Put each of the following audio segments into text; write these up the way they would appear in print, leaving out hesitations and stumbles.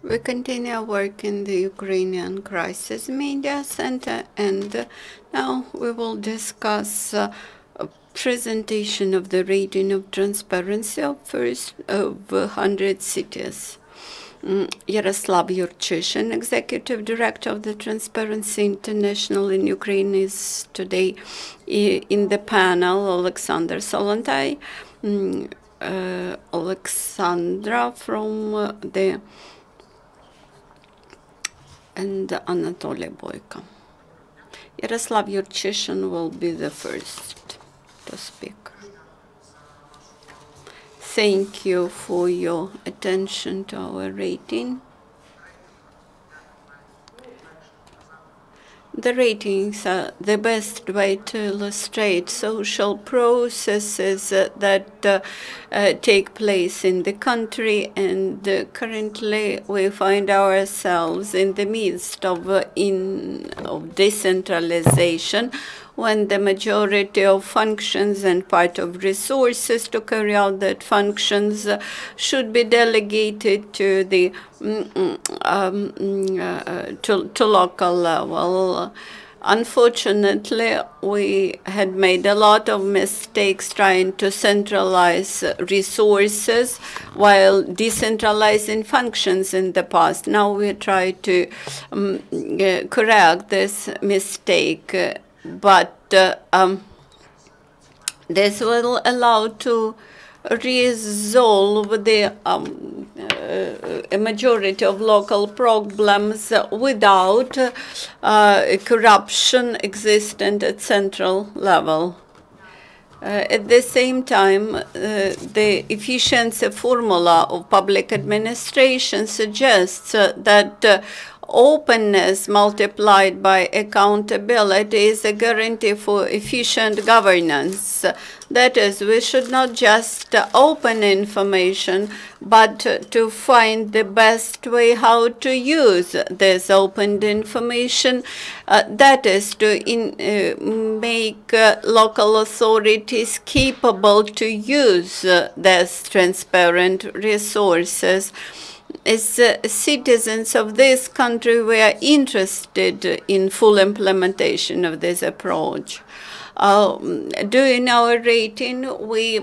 We continue our work in the Ukrainian Crisis Media Center, and now we will discuss a presentation of the rating of transparency of 100 cities. Yaroslav Yurchyshyn, Executive Director of the Transparency International in Ukraine, is today in the panel. Oleksandr Solontai, Oleksandra from and Anatolii Boyko. Yaroslav Yurchyshyn will be the first to speak. Thank you for your attention to our rating. The ratings are the best way to illustrate social processes that take place in the country, and currently we find ourselves in the midst of decentralization, when the majority of functions and part of resources to carry out that functions should be delegated to the to local level. Unfortunately, we had made a lot of mistakes trying to centralize resources while decentralizing functions in the past. Now we try to correct this mistake, but this will allow to resolve the a majority of local problems without corruption existent at central level. At the same time, the efficiency formula of public administration suggests that openness multiplied by accountability is a guarantee for efficient governance. That is, we should not just open information, but to find the best way how to use this opened information. That is, to make local authorities capable to use these transparent resources. As citizens of this country, we are interested in full implementation of this approach. During our rating, we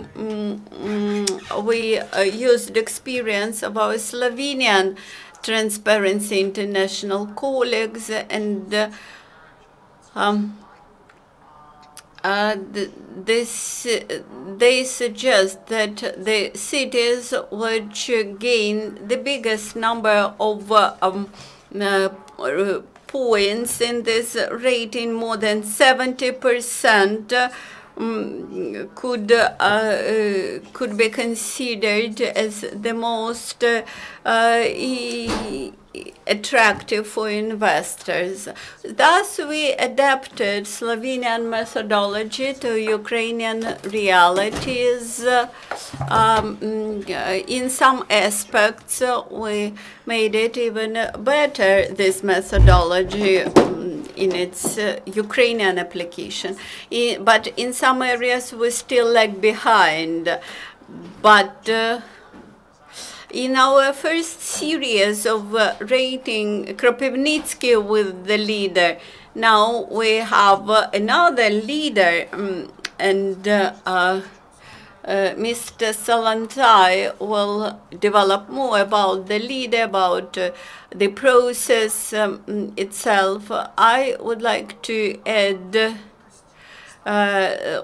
used experience of our Slovenian Transparency International colleagues, and they suggest that the cities which gain the biggest number of points in this rating, more than 70%, could be considered as the most attractive for investors. Thus, we adapted Slovenian methodology to Ukrainian realities. In some aspects, we made it even better, this methodology, in its Ukrainian application. But in some areas, we still lag behind. But in our first series of rating Kropyvnytskyi with the leader, now we have another leader, and Mr. Solontai will develop more about the leader, about the process itself. I would like to add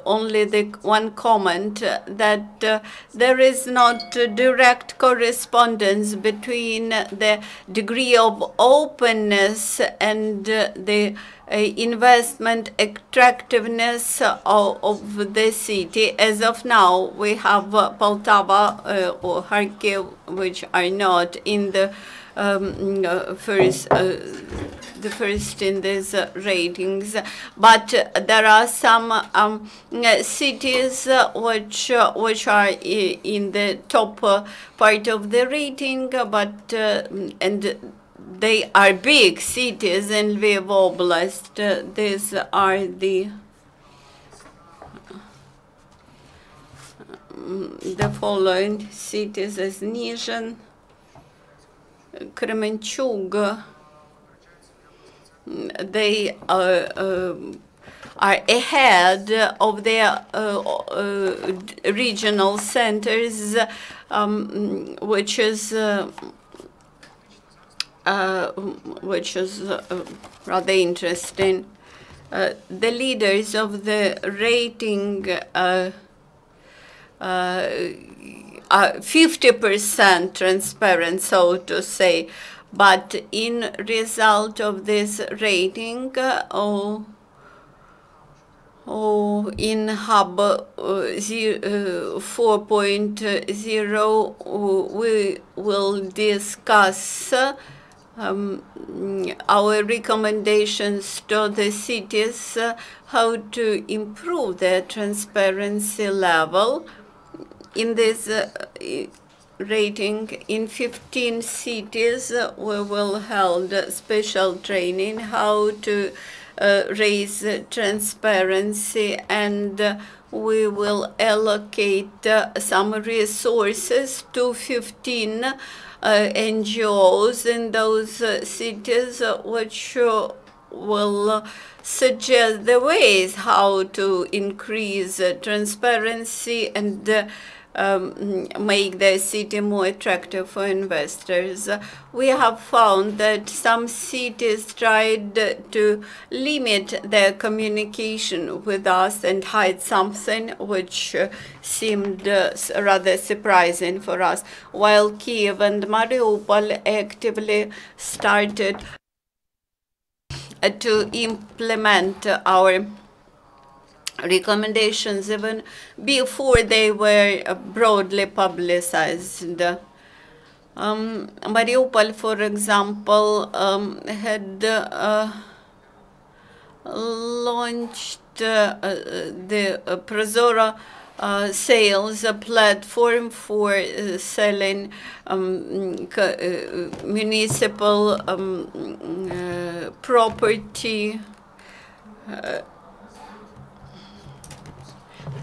only the one comment that there is not direct correspondence between the degree of openness and the investment attractiveness of the city. As of now, we have Poltava or Kharkiv, which are not in the first in these ratings, but there are some cities which are in the top part of the rating, but and they are big cities in Lviv Oblast. These are the following cities as Nizhyn, Kremenchuk, they are ahead of their regional centers, which is rather interesting. The leaders of the rating are 50% transparent, so to say, but in result of this rating, in hub 4.0, we will discuss our recommendations to the cities, how to improve their transparency level. In this rating, in 15 cities, we will hold special training how to raise transparency, and we will allocate some resources to 15 NGOs in those cities, which will suggest the ways how to increase transparency and make the city more attractive for investors. We have found that some cities tried to limit their communication with us and hide something which seemed rather surprising for us, while Kiev and Mariupol actively started to implement our recommendations even before they were broadly publicized. Mariupol, for example, had launched the Prozoro sales platform for selling municipal property.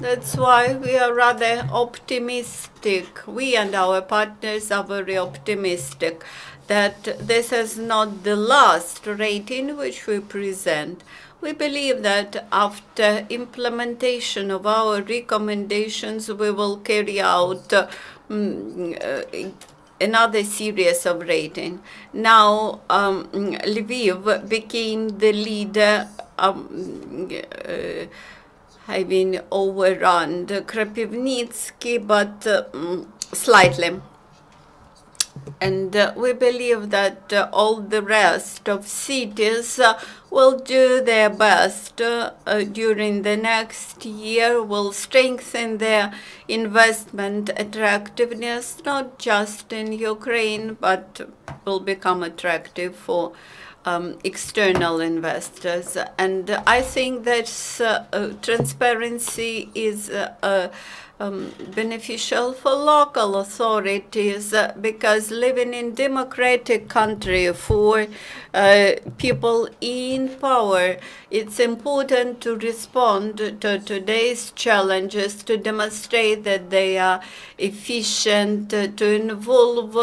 That's why we are rather optimistic. We and our partners are very optimistic that this is not the last rating which we present. We believe that after implementation of our recommendations, we will carry out another series of rating. Now, Lviv became the leader, having overrun the Kropyvnytskyi, but slightly. And we believe that all the rest of cities will do their best during the next year, will strengthen their investment attractiveness, not just in Ukraine, but will become attractive for external investors. And I think that transparency is beneficial for local authorities, because living in democratic country for people in power, it's important to respond to today's challenges, to demonstrate that they are efficient, to involve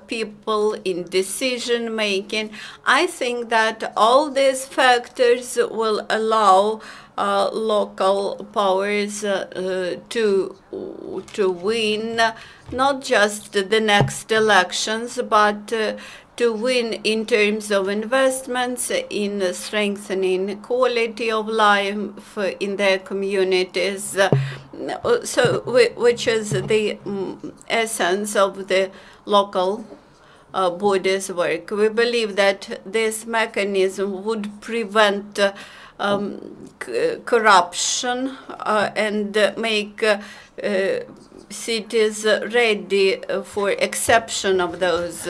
people in decision making. I think that all these factors will allow local powers to win not just the next elections, but to win in terms of investments, in strengthening quality of life in their communities, which is the essence of the local bodies' work. We believe that this mechanism would prevent corruption and make cities ready for acceptance of those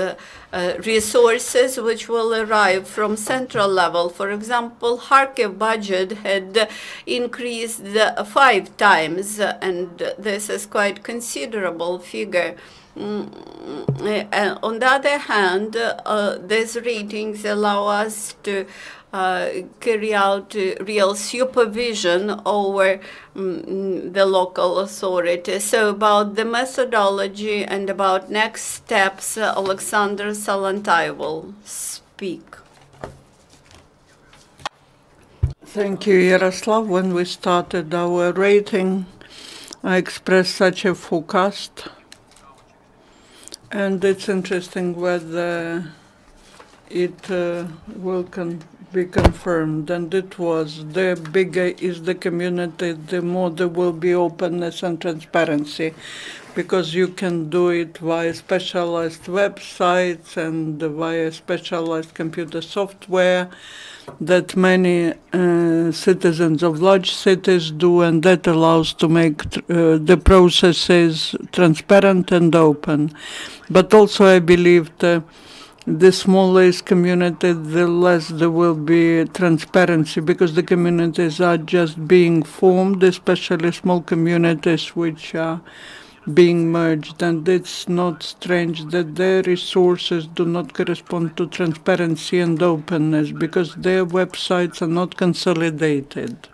resources which will arrive from central level. For example, Kharkiv budget had increased 5 times, and this is quite considerable figure. On the other hand, these ratings allow us to carry out real supervision over the local authorities. So about the methodology and about next steps, Oleksandr Solontai will speak. Thank you, Yaroslav. When we started our rating, I expressed such a forecast. And it's interesting whether it will be confirmed. And it was. The bigger is the community, the more there will be openness and transparency, because you can do it via specialized websites and via specialized computer software that many citizens of large cities do, and that allows to make the processes transparent and open. But also I believe the smaller is community, the less there will be transparency, because the communities are just being formed, especially small communities which are being merged, and it's not strange that their resources do not correspond to transparency and openness, because their websites are not consolidated.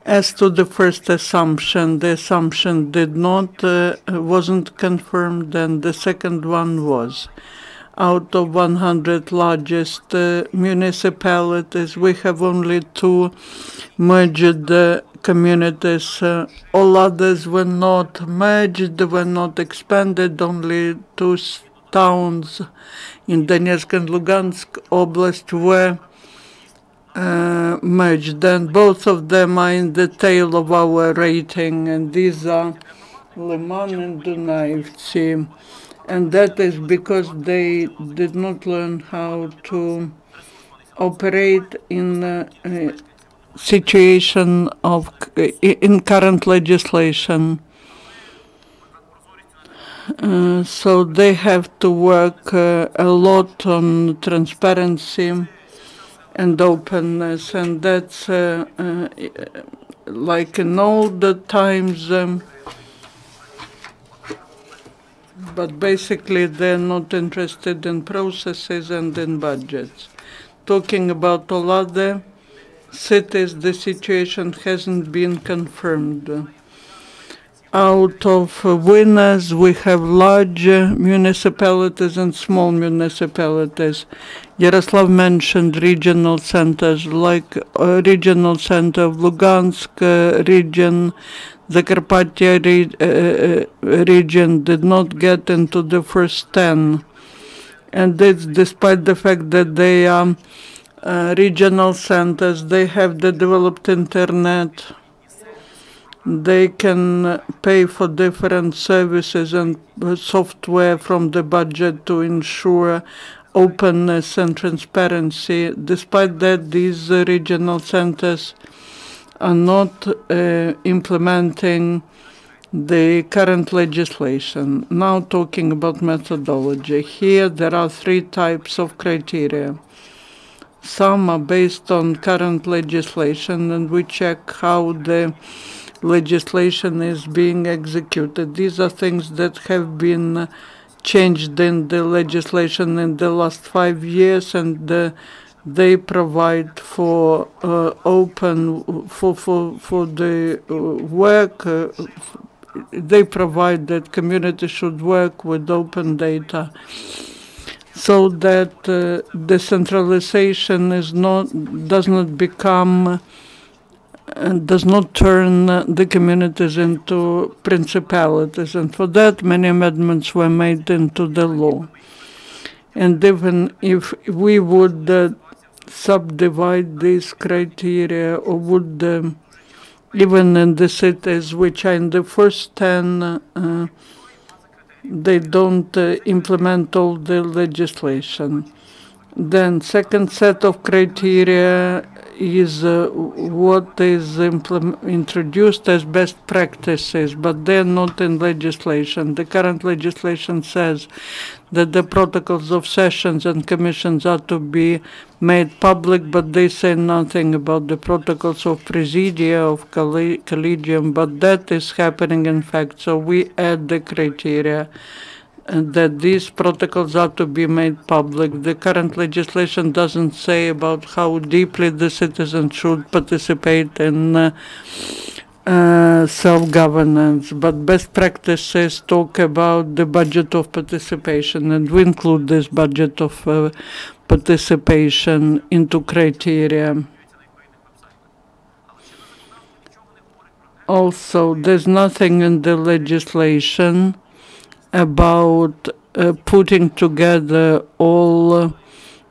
As to the first assumption, the assumption wasn't confirmed, and the second one was. Out of 100 largest municipalities, we have only 2 merged communities. All others were not merged, were not expanded. Only 2 towns in Donetsk and Lugansk Oblast were merged, and both of them are in the tail of our rating, and these are Liman and Dunaivtsi. And that is because they did not learn how to operate in a situation of in current legislation. So they have to work a lot on transparency and openness, and that's like in all the times. But basically they're not interested in processes and in budgets. Talking about all other cities, the situation hasn't been confirmed. Out of winners, we have large municipalities and small municipalities. Yaroslav mentioned regional centers, like regional center of Lugansk region. The Carpathia region did not get into the first 10. And it's despite the fact that they are regional centers, they have the developed internet, they can pay for different services and software from the budget to ensure openness and transparency. Despite that, these regional centers are not implementing the current legislation. Now talking about methodology. Here there are 3 types of criteria. Some are based on current legislation, and we check how the legislation is being executed. These are things that have been changed in the legislation in the last 5 years, and they provide for open for the work. They provide that community should work with open data, so that decentralization does not become and does not turn the communities into principalities. And for that, many amendments were made into the law. And even if we would subdivide these criteria, or would even in the cities which are in the first 10, they don't implement all the legislation. Then second set of criteria is what is introduced as best practices, but they're not in legislation. The current legislation says that the protocols of sessions and commissions are to be made public, but they say nothing about the protocols of presidia, of collegium, but that is happening in fact. So we add the criteria. that these protocols are to be made public. The current legislation doesn't say about how deeply the citizens should participate in self-governance, but best practices talk about the budget of participation, and we include this budget of participation into criteria. Also, there's nothing in the legislation about putting together all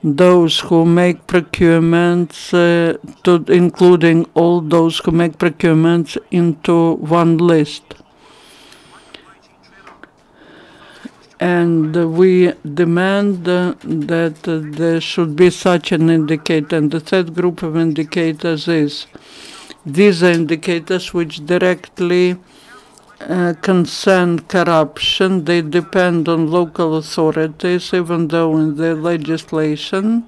those who make procurements, including all those who make procurements into one list. And we demand that there should be such an indicator. And the third group of indicators is, these are indicators which directly concern corruption. They depend on local authorities, even though in the legislation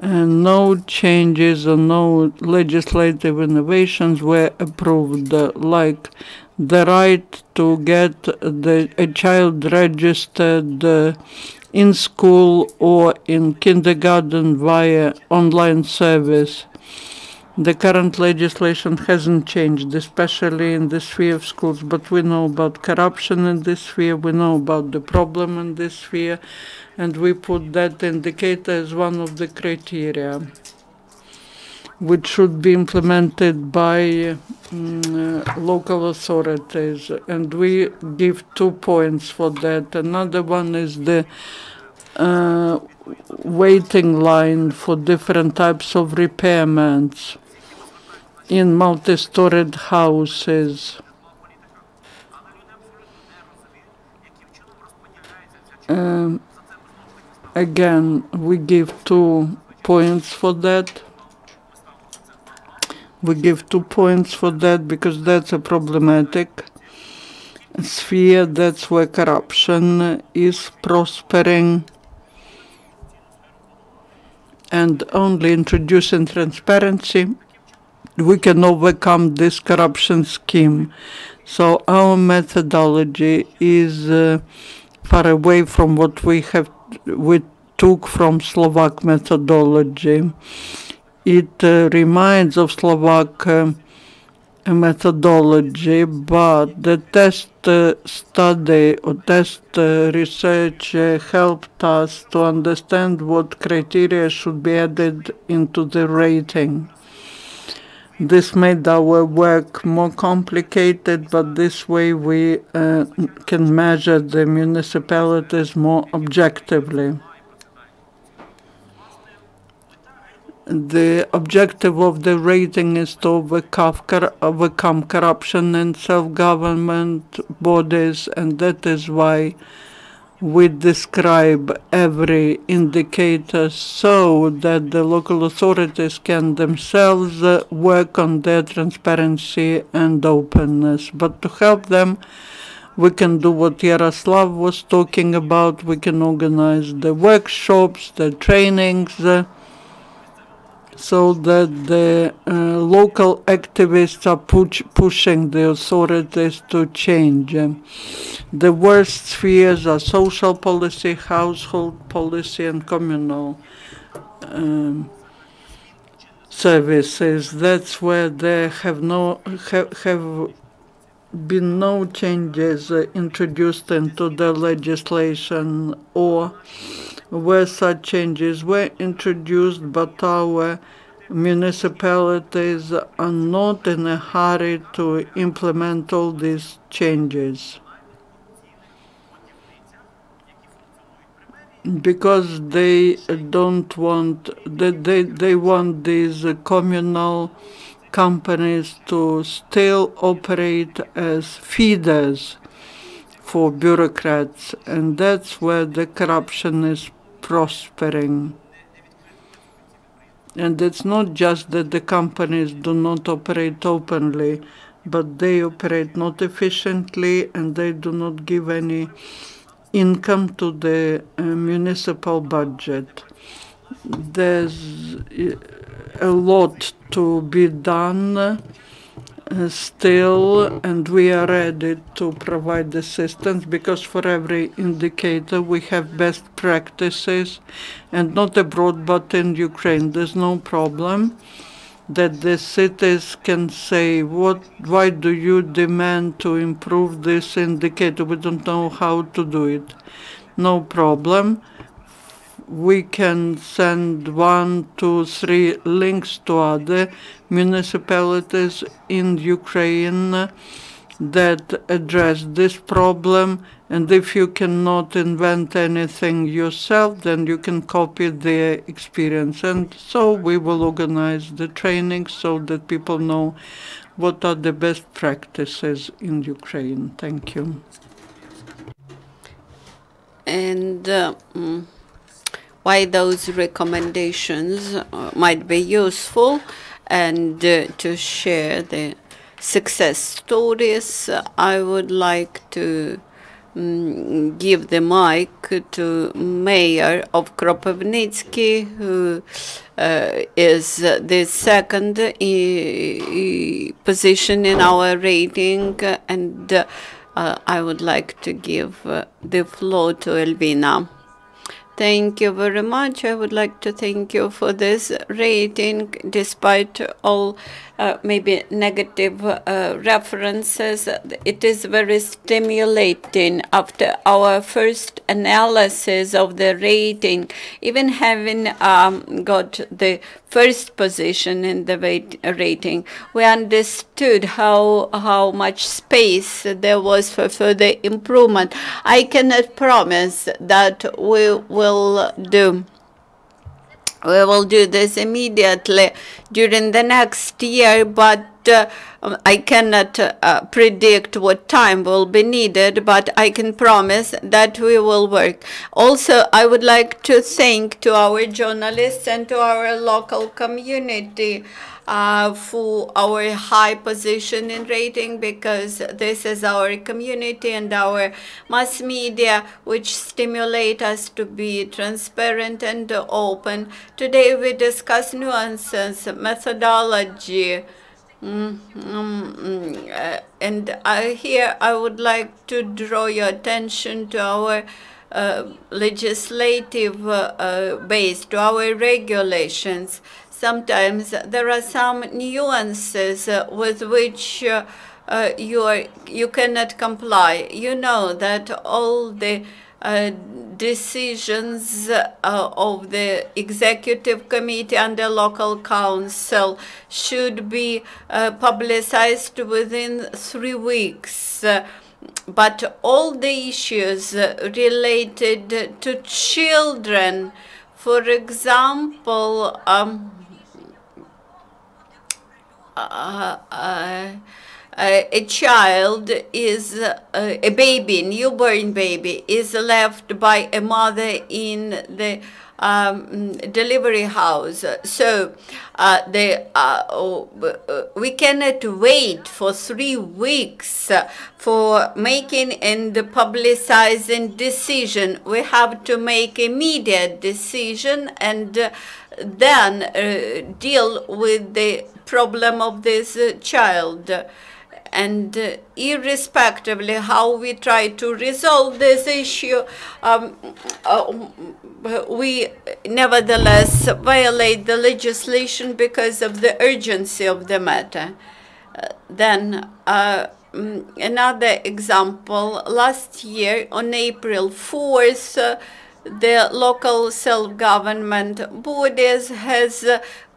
no changes or no legislative innovations were approved, like the right to get a child registered in school or in kindergarten via online service. The current legislation hasn't changed, especially in the sphere of schools, but we know about corruption in this sphere, we know about the problem in this sphere, and we put that indicator as one of the criteria which should be implemented by local authorities, and we give 2 points for that. Another one is the waiting line for different types of repairments in multi-storied houses. Again, we give 2 points for that. We give 2 points for that because that's a problematic sphere. That's where corruption is prospering. And only introducing transparency, we can overcome this corruption scheme. So our methodology is far away from what we took from Slovak methodology. It reminds of Slovak methodology, but the test study or test research helped us to understand what criteria should be added into the rating. This made our work more complicated, but this way we can measure the municipalities more objectively. The objective of the rating is to overcome corruption in self-government bodies, and that is why we describe every indicator so that the local authorities can themselves work on their transparency and openness. But to help them, we can do what Yaroslav was talking about. We can organize the workshops, the trainings, so that the local activists are pushing the authorities to change. The worst spheres are social policy, household policy, and communal services. That's where there have been no changes introduced into the legislation, or where such changes were introduced, but our municipalities are not in a hurry to implement all these changes, because they don't want, they want these communal companies to still operate as feeders for bureaucrats, and that's where the corruption is prospering. And it's not just that the companies do not operate openly, but they operate not efficiently, and they do not give any income to the municipal budget. There's a lot to be done still, and we are ready to provide assistance, because for every indicator we have best practices, and not abroad but in Ukraine. There's no problem that the cities can say, why do you demand to improve this indicator? We don't know how to do it. No problem. We can send 1, 2, 3 links to other municipalities in Ukraine that address this problem. And if you cannot invent anything yourself, then you can copy their experience. And so we will organize the training so that people know what are the best practices in Ukraine. Thank you. And why those recommendations might be useful, and to share the success stories, I would like to give the mic to Mayor of Kropyvnytskyi, who is the second position in our rating, and I would like to give the floor to Alvina. Thank you very much. I would like to thank you for this rating, despite all maybe negative references. It is very stimulating after our first analysis of the rating, even having got the first position in the rating. We understood how much space there was for further improvement. I cannot promise that we will do this immediately during the next year, but I cannot predict what time will be needed, but I can promise that we will work. Also, I would like to thank to our journalists and to our local community for our high position in rating, because this is our community and our mass media which stimulate us to be transparent and open. Today we discuss nuances, methodology, and here I would like to draw your attention to our legislative base, to our regulations. Sometimes there are some nuances with which you cannot comply. You know that all the decisions of the executive committee and the local council should be publicized within 3 weeks. But all the issues related to children, for example, a child is a baby, newborn baby, is left by a mother in the delivery house. So we cannot wait for 3 weeks for making and publicizing decision. We have to make immediate decision and then deal with the problem of this child. And irrespectively how we try to resolve this issue, we nevertheless violate the legislation because of the urgency of the matter. Then another example, last year on April 4th, the local self-government bodies has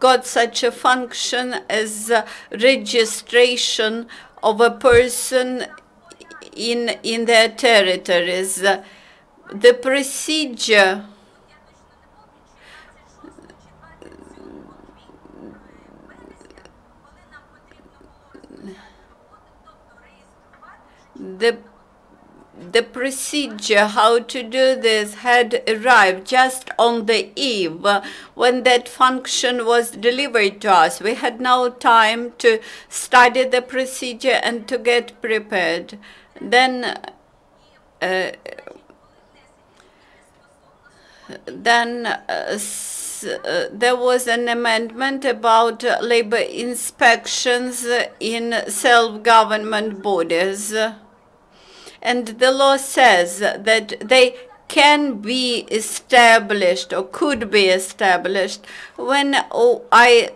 got such a function as registration of a person in their territories. The procedure the procedure how to do this had arrived just on the eve when that function was delivered to us. We had no time to study the procedure and to get prepared. Then there was an amendment about labor inspections in self-government bodies. And the law says that they can be established or could be established. When I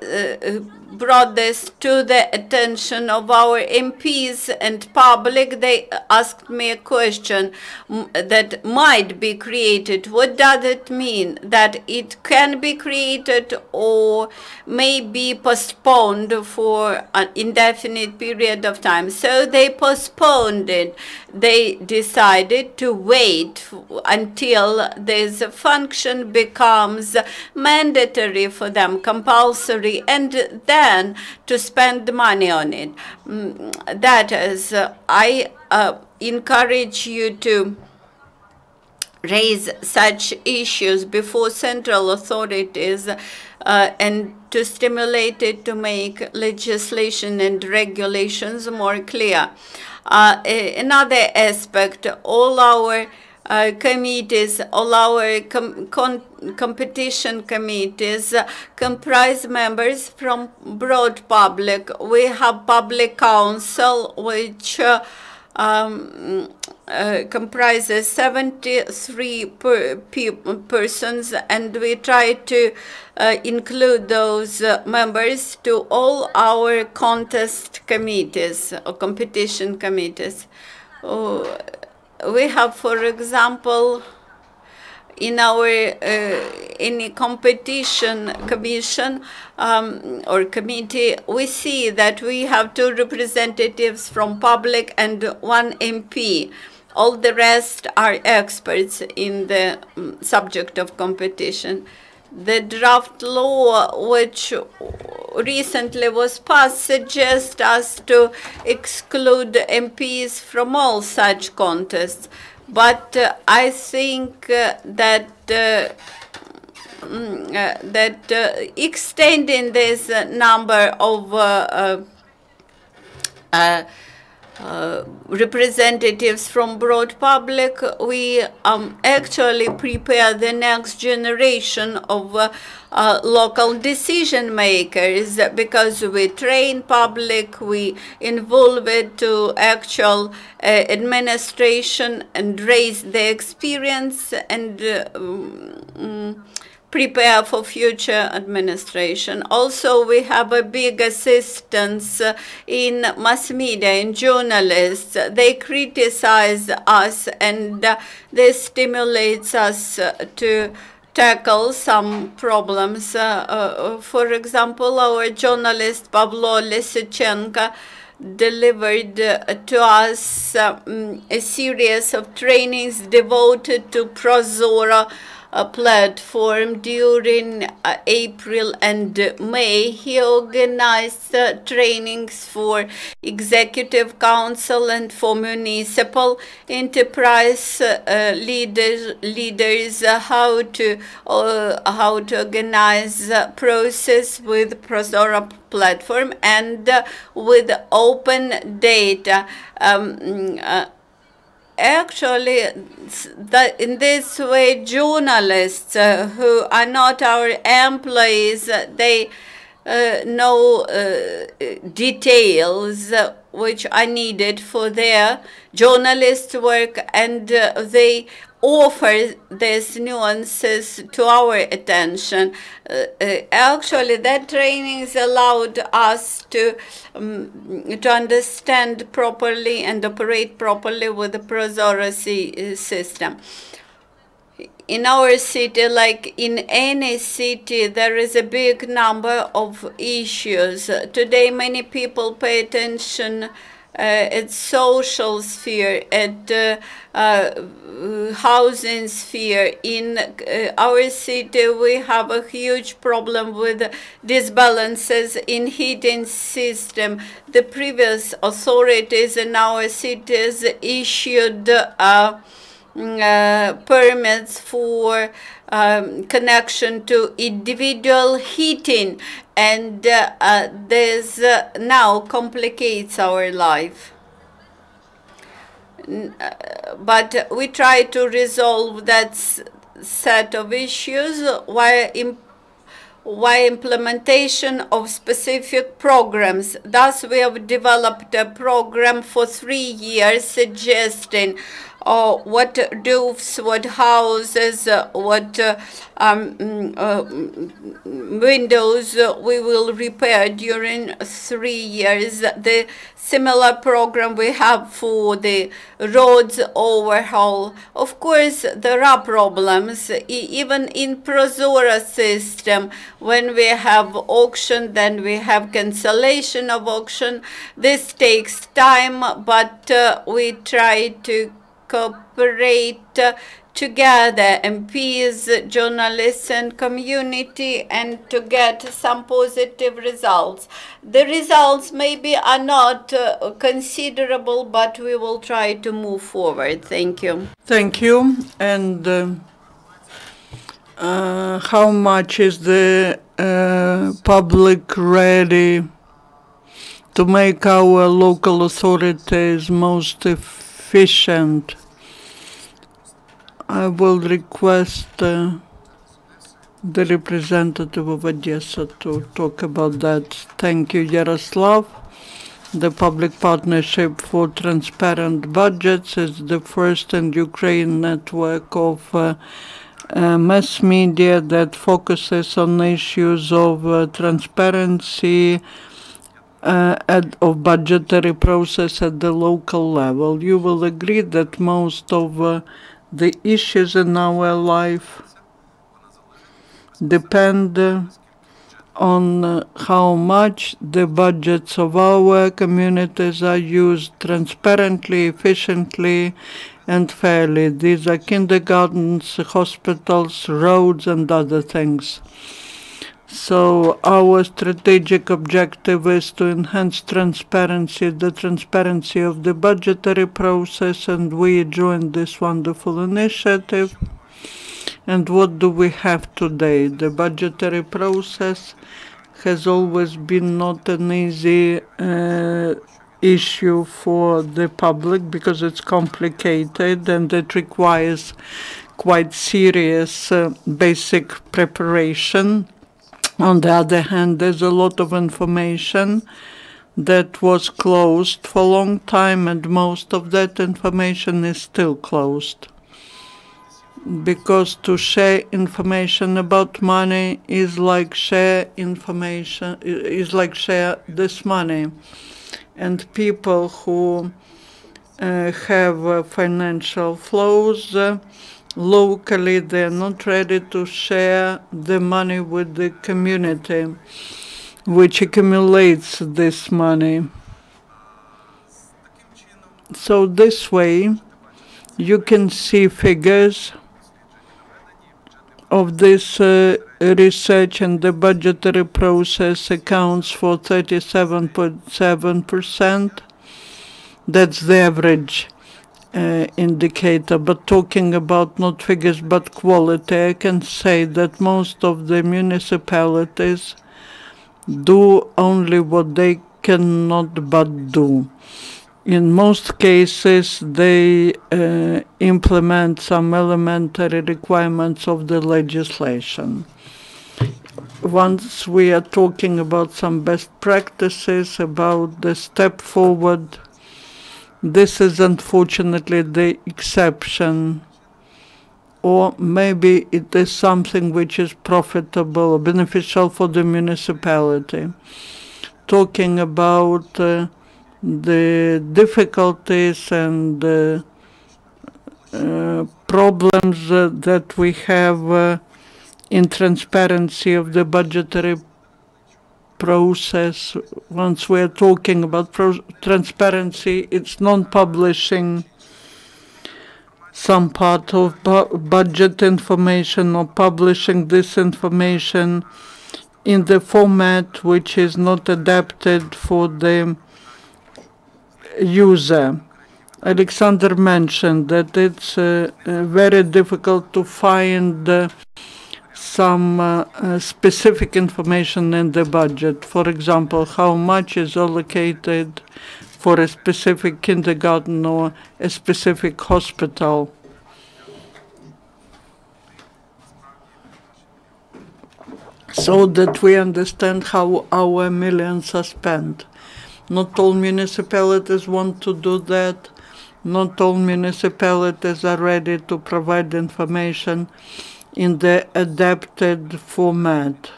brought this to the attention of our MPs and public, they asked me a question that might be created. What does it mean? That it can be created or may be postponed for an indefinite period of time. So they postponed it. They decided to wait until this function becomes mandatory for them, compulsory, and then to spend money on it. That is, I encourage you to raise such issues before central authorities and to stimulate it to make legislation and regulations more clear. Another aspect, all our committees, all our competition committees comprise members from broad public. We have public council, which comprises 73 persons, and we try to include those members to all our contest committees or competition committees. We have, for example, in our any competition commission or committee, we see that we have 2 representatives from public and 1 MP. All the rest are experts in the subject of competition. The draft law, which recently was passed, suggests us to exclude MPs from all such contests. But I think that extending this number of representatives from broad public, we actually prepare the next generation of local decision makers, because we train public, we involve it to actual administration and raise the experience and prepare for future administration. Also, we have a big assistance in mass media, in journalists. They criticize us, and this stimulates us to tackle some problems. For example, our journalist Pavlo Lysychenko delivered to us a series of trainings devoted to Prozora platform during April and May. He organized trainings for executive council and for municipal enterprise leaders how to organize process with Prozora platform and with open data. Actually, in this way, journalists who are not our employees, they know details which are needed for their journalist work, and they offer these nuances to our attention. Actually, that trainings allowed us to understand properly and operate properly with the Prozora system. In our city, like in any city, there is a big number of issues. Today, many people pay attention at social sphere, at housing sphere. In our city, we have a huge problem with disbalances in heating system. The previous authorities in our cities issued permits for connection to individual heating, and this now complicates our life. But we try to resolve that set of issues while via implementation of specific programs. Thus, we have developed a program for 3 years suggesting what roofs, what houses, what windows we will repair during 3 years. The similar program we have for the roads overhaul. Of course, there are problems. Even in Prozora system, when we have auction, then we have cancellation of auction. This takes time, but we try to cooperate together, MPs, journalists, and community, and to get some positive results. The results maybe are not considerable, but we will try to move forward. Thank you. Thank you. And how much is the public ready to make our local authorities most efficient? I will request the representative of Odesa to talk about that. Thank you, Yaroslav. The Public Partnership for Transparent Budgets is the first in Ukraine network of mass media that focuses on issues of transparency of budgetary process at the local level. You will agree that most of the issues in our life depend on how much the budgets of our communities are used transparently, efficiently, and fairly. These are kindergartens, hospitals, roads, and other things. So our strategic objective is to enhance transparency, the transparency of the budgetary process, and we joined this wonderful initiative. And what do we have today? The budgetary process has always been not an easy issue for the public because it's complicated and it requires quite serious basic preparation. On the other hand, there's a lot of information that was closed for a long time, and most of that information is still closed. Because to share information about money is like share information, is like share this money. And people who have financial flows locally, they're not ready to share the money with the community, which accumulates this money. So this way, you can see figures of this research, and the budgetary process accounts for 37.7%. That's the average indicator. But talking about not figures but quality, I can say that most of the municipalities do only what they cannot but do. In most cases, they implement some elementary requirements of the legislation. Once we are talking about some best practices, about the step forward, this is unfortunately the exception, or maybe it is something which is profitable or beneficial for the municipality. Talking about the difficulties and problems that we have in transparency of the budgetary process. Once we are talking about transparency, it's non-publishing some part of budget information or publishing this information in the format which is not adapted for the user. Alexander mentioned that it's very difficult to find some specific information in the budget. For example, how much is allocated for a specific kindergarten or a specific hospital. so that we understand how our millions are spent. Not all municipalities want to do that. Not all municipalities are ready to provide information in the adapted format.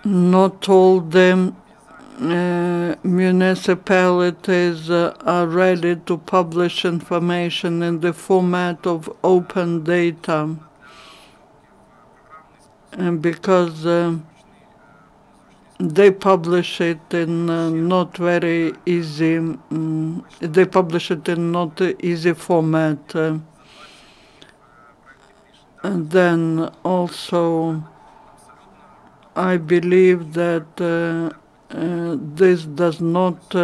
Not all the municipalities are ready to publish information in the format of open data, and because they publish it in not very easy. They publish it in not easy format, and then also I believe that this does not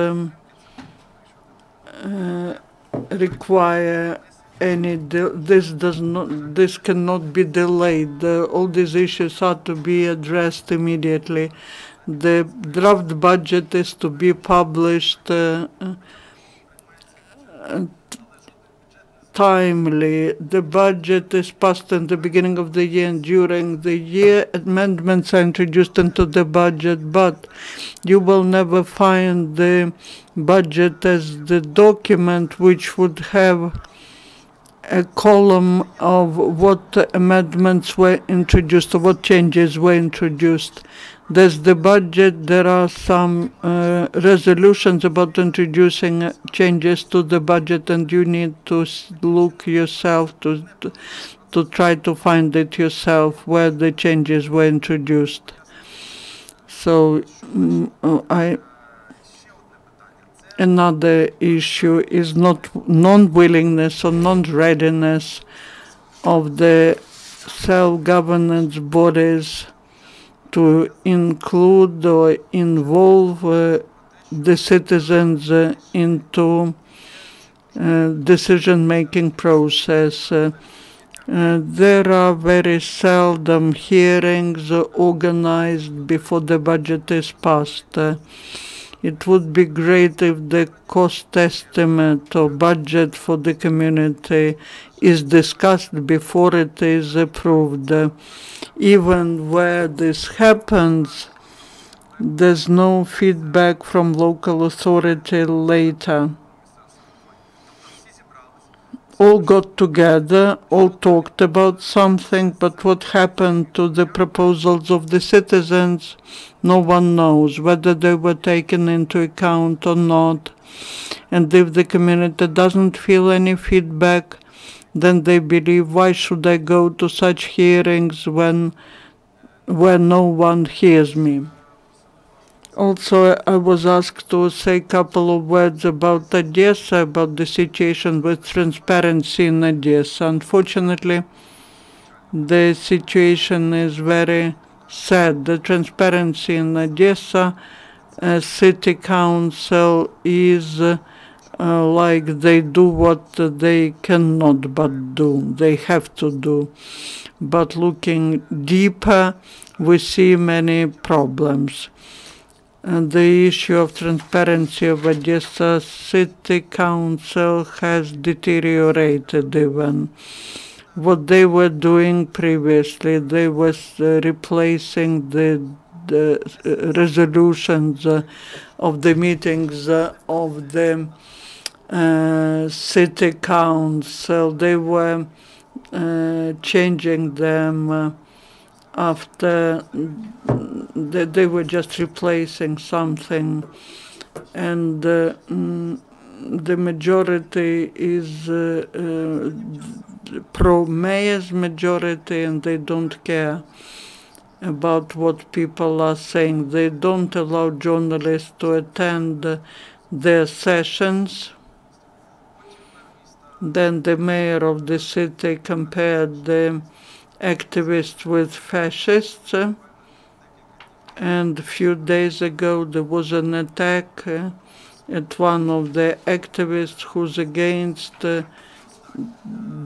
require any. This cannot be delayed. All these issues are to be addressed immediately. The draft budget is to be published timely. The budget is passed in the beginning of the year, and during the year amendments are introduced into the budget, but you will never find the budget as the document which would have a column of what amendments were introduced or what changes were introduced. There's the budget. There are some resolutions about introducing changes to the budget, and you need to look yourself to try to find it yourself where the changes were introduced. So another issue is not non-willingness or non-readiness of the self-governance bodies to include or involve the citizens into decision-making process. There are very seldom hearings organized before the budget is passed. It would be great if the cost estimate or budget for the community is discussed before it is approved. Even where this happens, there's no feedback from local authority later. All got together, all talked about something, but what happened to the proposals of the citizens, no one knows whether they were taken into account or not. And if the community doesn't feel any feedback, then they believe, why should I go to such hearings where no one hears me? Also, I was asked to say a couple of words about Odesa, about the situation with transparency in Odesa. Unfortunately, the situation is very sad. The transparency in Odesa, city council is like they do what they cannot but do. They have to do. But looking deeper, we see many problems. And the issue of transparency of Odesa City Council has deteriorated even. What they were doing previously, they were replacing the resolutions of the meetings of the City Council. They were changing them after they were just replacing something, and the majority is pro-mayor's majority, and they don't care about what people are saying. They don't allow journalists to attend their sessions. Then the mayor of the city compared the activists with fascists, and a few days ago there was an attack at one of the activists who's against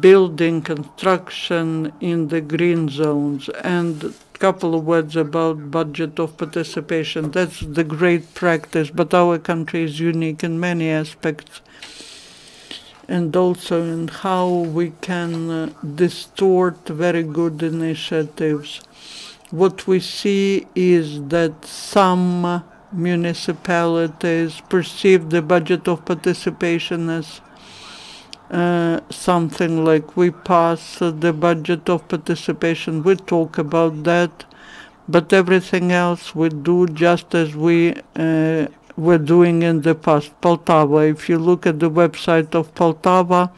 building construction in the green zones. And a couple of words about budget of participation. That's the great practice, but our country is unique in many aspects, and also in how we can distort very good initiatives. what we see is that some municipalities perceive the budget of participation as something like we pass the budget of participation, we talk about that, but everything else we do just as we were doing in the past. Poltava, if you look at the website of Poltava,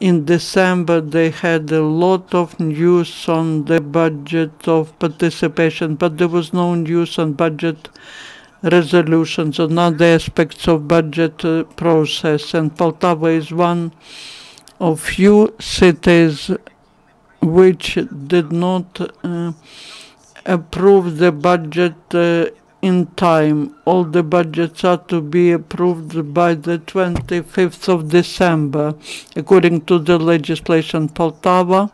in December they had a lot of news on the budget of participation, but there was no news on budget resolutions on other aspects of budget process. And Poltava is one of few cities which did not approve the budget in time. All the budgets are to be approved by the 25th of December, according to the legislation. Poltava,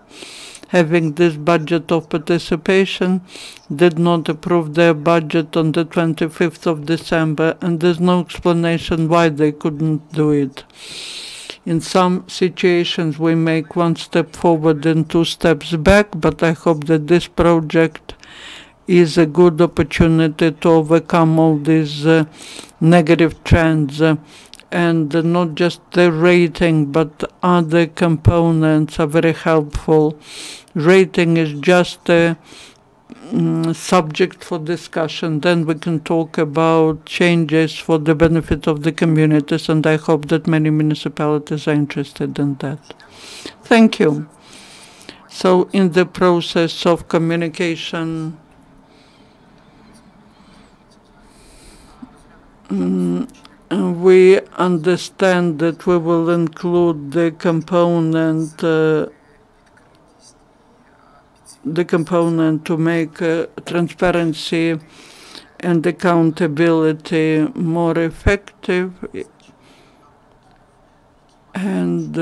having this budget of participation, did not approve their budget on the 25th of December, and there's no explanation why they couldn't do it. In some situations we make one step forward and two steps back, but I hope that this project is a good opportunity to overcome all these negative trends. And not just the rating, but other components are very helpful. Rating is just a subject for discussion. Then we can talk about changes for the benefit of the communities, and I hope that many municipalities are interested in that. Thank you. So in the process of communication, we understand that we will include the component to make transparency and accountability more effective, and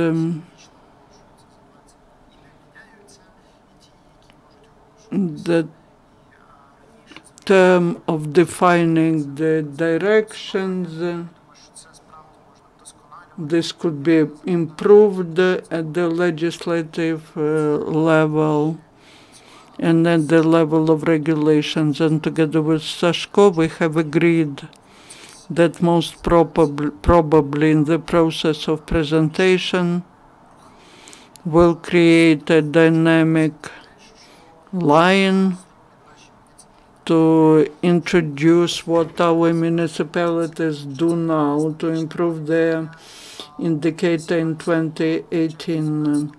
the term of defining the directions, this could be improved at the legislative level and at the level of regulations. And together with Sashko, we have agreed that most probably in the process of presentation will create a dynamic line to introduce what our municipalities do now to improve their indicator in 2018,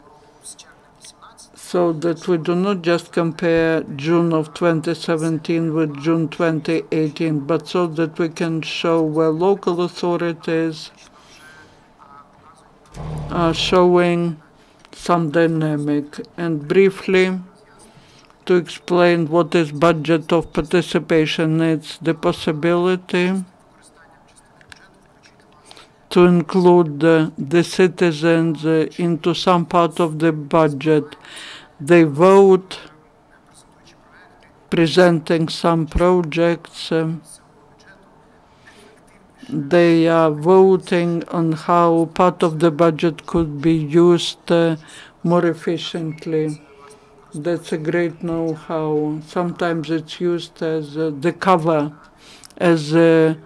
so that we do not just compare June of 2017 with June 2018, but so that we can show where local authorities are showing some dynamic. And briefly, to explain what is budget of participation, it's the possibility to include the citizens into some part of the budget. They vote, presenting some projects. They are voting on how part of the budget could be used more efficiently. That's a great know-how. Sometimes it's used as the cover, as a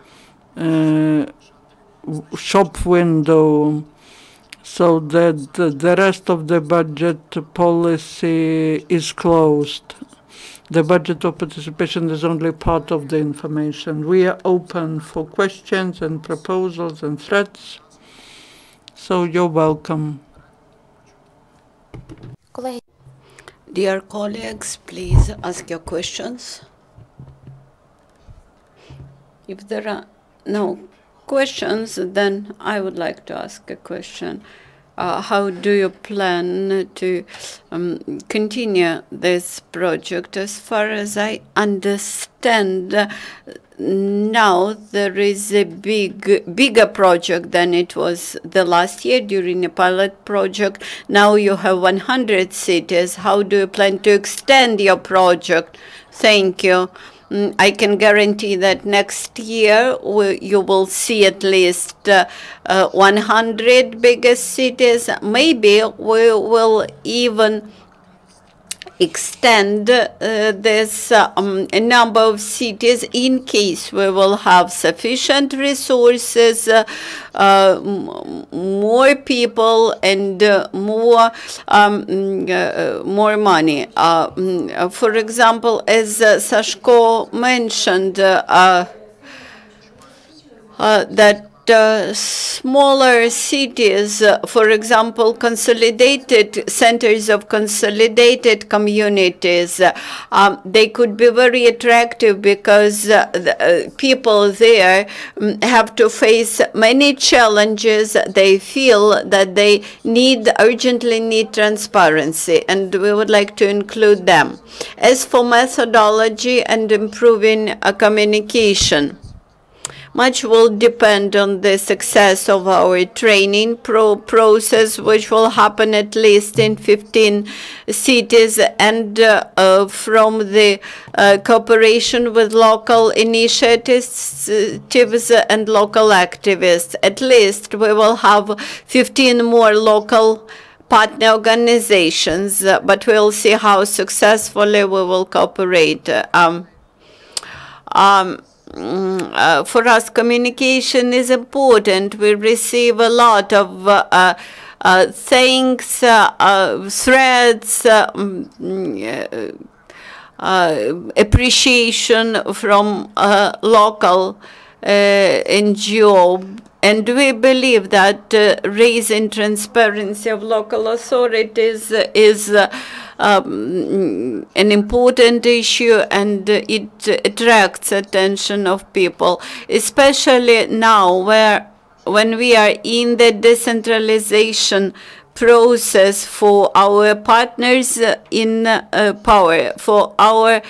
shop window, so that the rest of the budget policy is closed. The budget of participation is only part of the information. We are open for questions and proposals and threats, so you're welcome. Dear colleagues, please ask your questions. If there are no questions, then I would like to ask a question. How do you plan to continue this project? As far as I understand, now there is a bigger project than it was the last year during a pilot project. Now you have 100 cities. How do you plan to extend your project? Thank you. I can guarantee that next year you will see at least 100 biggest cities. Maybe we will even extend this number of cities in case we will have sufficient resources, more people, and more money. For example, as Sashko mentioned, that smaller cities, for example, consolidated centers of consolidated communities, they could be very attractive because the people there have to face many challenges. They feel that they urgently need transparency, and we would like to include them. As for methodology and improving communication, much will depend on the success of our training process, which will happen at least in 15 cities, and from the cooperation with local initiatives and local activists. At least we will have 15 more local partner organizations, but we'll see how successfully we will cooperate. For us, communication is important. We receive a lot of thanks, threats, appreciation from local NGO. And we believe that raising transparency of local authorities is an important issue, and it attracts attention of people, especially now when we are in the decentralization process for our partners in power, for our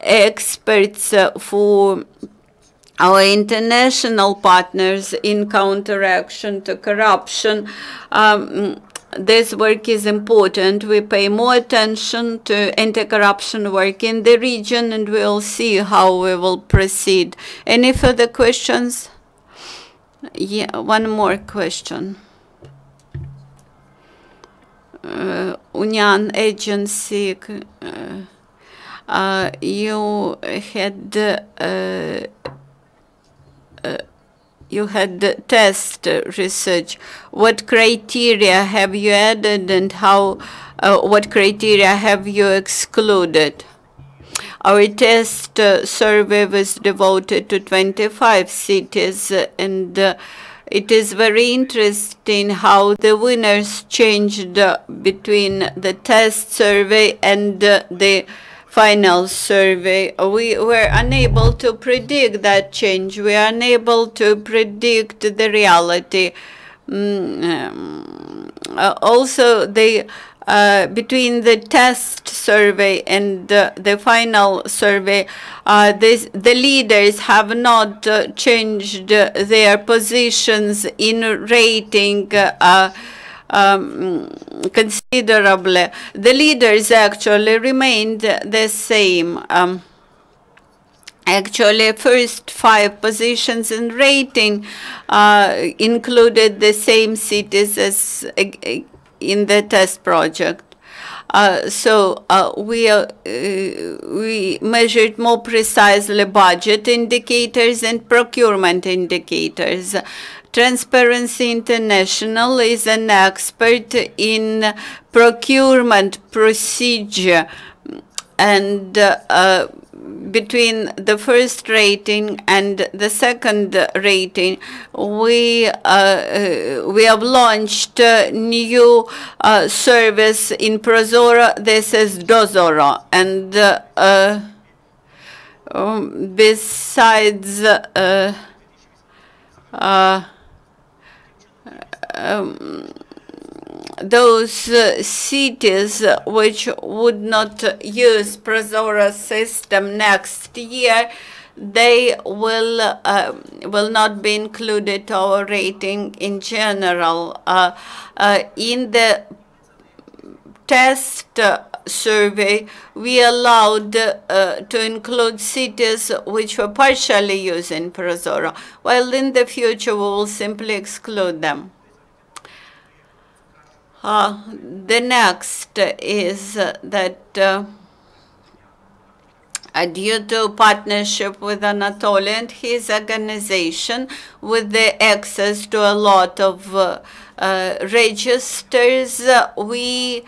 experts, for our international partners in counteraction to corruption. This work is important. We pay more attention to anti-corruption work in the region, and we'll see how we will proceed. Any further questions? Yeah, one more question. Union Agency, you had test research. What criteria have you added, and what criteria have you excluded? Our test survey was devoted to 25 cities, and it is very interesting how the winners changed between the test survey and the final survey. We were unable to predict that change. We are unable to predict the reality. Also, between the test survey and the final survey, the leaders have not changed their positions in rating considerably. The leaders actually remained the same. Actually, first 5 positions in rating included the same cities as in the test project. We measured more precisely budget indicators and procurement indicators. Transparency International is an expert in procurement procedure, and between the first rating and the second rating, we have launched a new service in Prozoro. This is Dozoro, and besides those cities which would not use Prozoro system next year, they will not be included to our rating in general. In the test survey, we allowed to include cities which were partially using Prozoro, while in the future we will simply exclude them. The next is that due to partnership with Anatolii and his organization, with the access to a lot of registers, we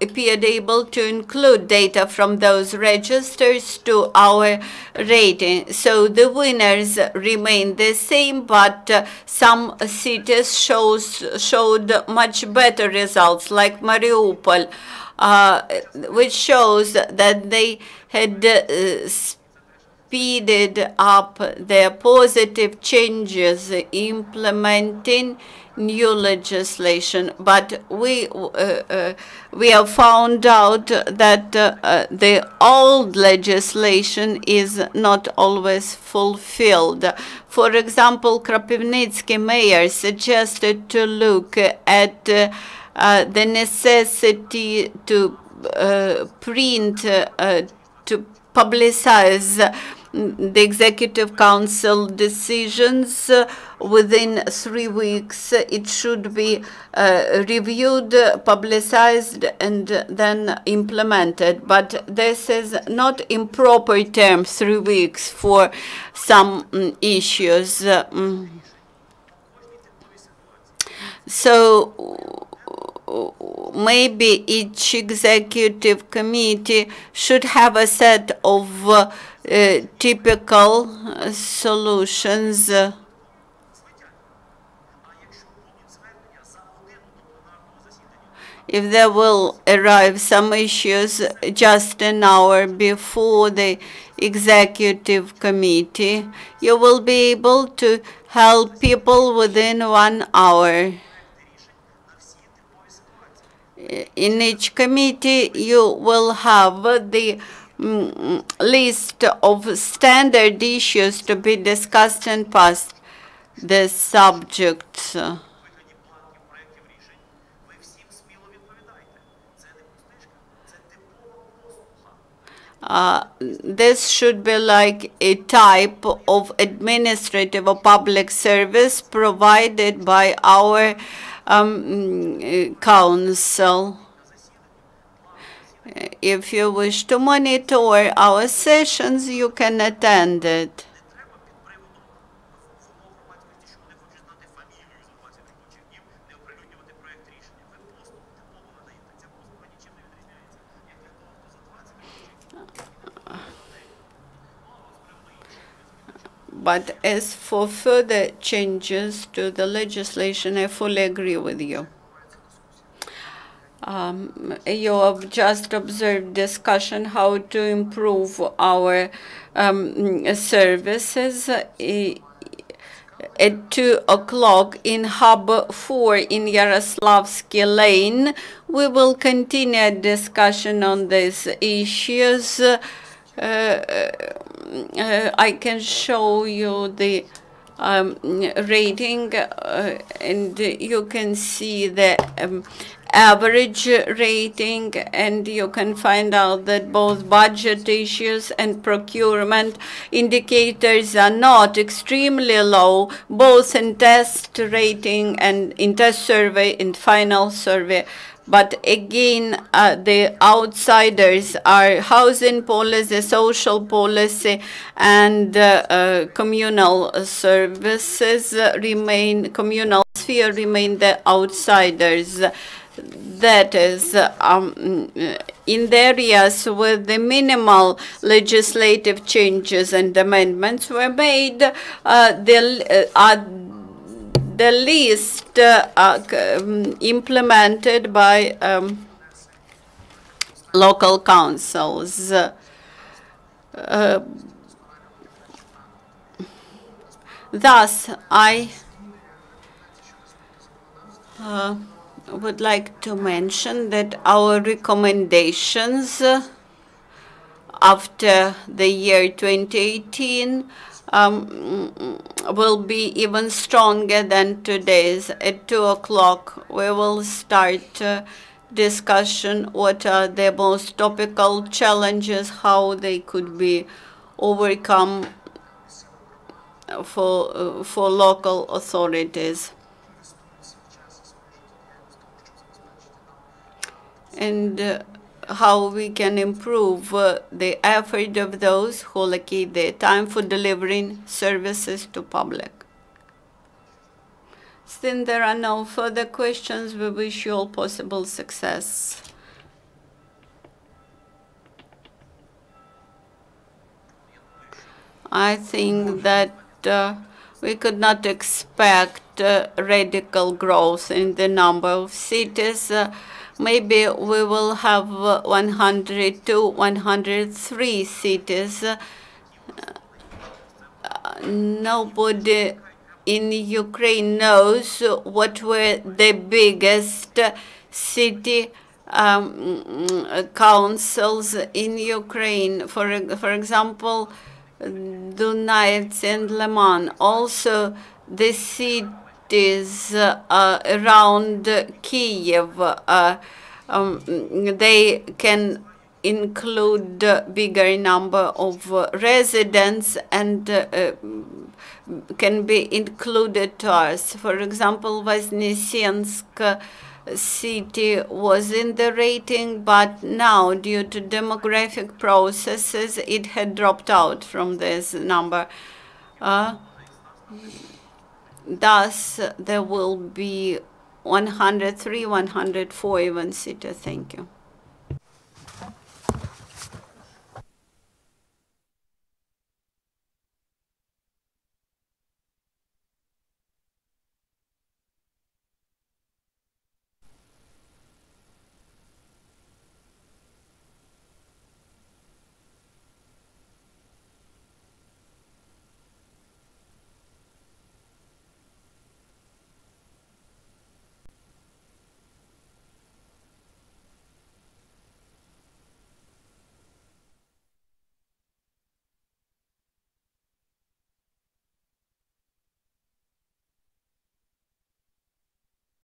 appeared able to include data from those registers to our rating. So the winners remain the same, but some cities showed much better results, like Mariupol, which shows that they had speeded up their positive changes implementing new legislation. But we have found out that the old legislation is not always fulfilled. For example, Kropyvnytskyi mayor suggested to look at the necessity to print, to publicize the Executive Council decisions within 3 weeks. It should be reviewed, publicized, and then implemented. But this is not in proper terms, 3 weeks, for some issues. So maybe each executive committee should have a set of typical solutions. If there will arrive some issues just an hour before the executive committee, you will be able to help people within 1 hour. In each committee, you will have the list of standard issues to be discussed and passed. The subjects. This should be like a type of administrative or public service provided by our council. If you wish to monitor our sessions, you can attend it. But as for further changes to the legislation, I fully agree with you. You have just observed discussion how to improve our services. At 2 o'clock in Hub 4 in Yaroslavsky Lane, we will continue a discussion on these issues. I can show you the rating, and you can see the average rating, and you can find out that both budget issues and procurement indicators are not extremely low, both in test rating and in test survey and final survey. But again, the outsiders are housing policy, social policy, and communal services remain, communal sphere remain the outsiders. That is, in the areas where the minimal legislative changes and amendments were made, the least implemented by local councils. Thus, I would like to mention that our recommendations after the year 2018 will be even stronger than today's. At 2 o'clock, we will start discussion what are the most topical challenges, how they could be overcome for local authorities. And how we can improve the effort of those who allocate their time for delivering services to public. Since there are no further questions, we wish you all possible success. I think that we could not expect radical growth in the number of cities. Maybe we will have 102, 103 cities. Nobody in Ukraine knows what were the biggest city councils in Ukraine. For example, Donetsk and Liman. Also, the cities around Kiev, they can include bigger number of residents and can be included to us. For example, Voznesensk city was in the rating, but now, due to demographic processes, it had dropped out from this number. Thus, there will be 103, 104 even cities. Thank you.